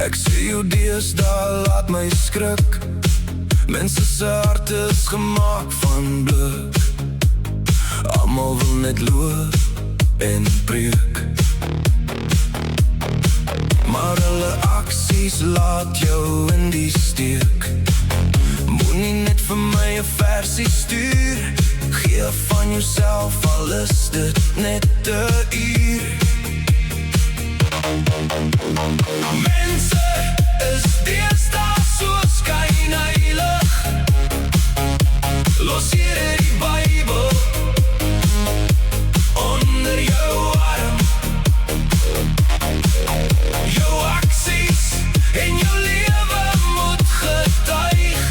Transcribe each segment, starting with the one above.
Ek sê jou deesdae laat my skrik. Mense se hart is gemaak van blik. Almal wil net loop en preek, maar hulle aksies laat jou in die steek. Moenie net vir my 'n versie stuur. Gee van jouself, al is dit net 'n uur. Mense is deesdae so skynheilig. Los hier die Bybel onder jou arm. Jou aksies en jou lewe moet getuig.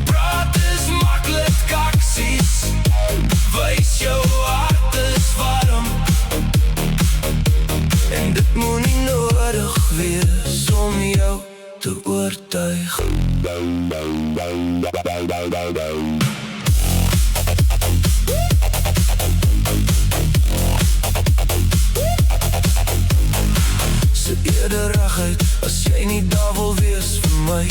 Praat is maklik, aksies wys jou hart is warm. En dit moet nie nodig wees om jou te oortuig. Se eerderigheid, as jy nie daar wil wees vir my.